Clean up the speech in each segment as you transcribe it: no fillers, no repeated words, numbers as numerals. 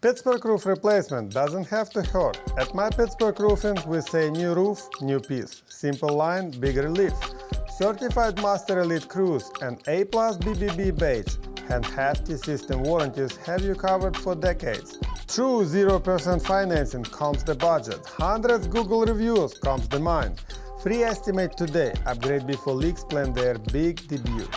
Pittsburgh roof replacement doesn't have to hurt. At MY Pittsburgh Roofing, we say new roof, new piece. Simple line, big relief. Certified Master Elite Cruise and A+ BBB badge and hefty system warranties have you covered for decades. True 0% financing calms the budget. Hundreds Google reviews calms the mind. Free estimate today. Upgrade before leaks plan their big debut.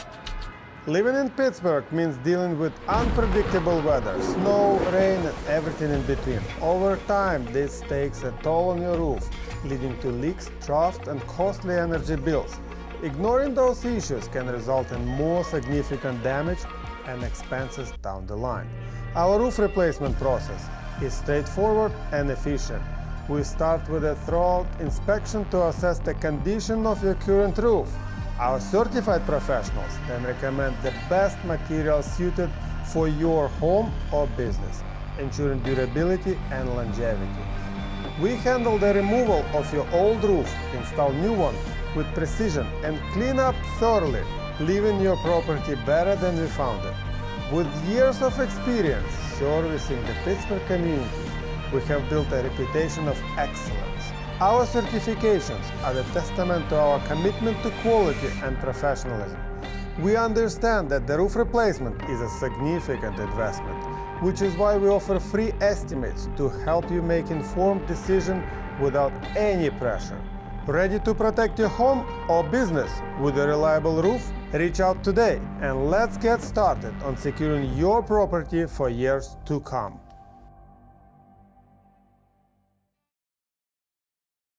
Living in Pittsburgh means dealing with unpredictable weather, snow, rain, and everything in between. Over time, this takes a toll on your roof, leading to leaks, drafts, and costly energy bills. Ignoring those issues can result in more significant damage and expenses down the line. Our roof replacement process is straightforward and efficient. We start with a thorough inspection to assess the condition of your current roof. Our certified professionals then recommend the best material suited for your home or business, ensuring durability and longevity. We handle the removal of your old roof, install new one with precision, and clean up thoroughly, leaving your property better than we found it. With years of experience servicing the Pittsburgh community, we have built a reputation of excellence. Our certifications are a testament to our commitment to quality and professionalism. We understand that the roof replacement is a significant investment, which is why we offer free estimates to help you make informed decisions without any pressure. Ready to protect your home or business with a reliable roof? Reach out today and let's get started on securing your property for years to come.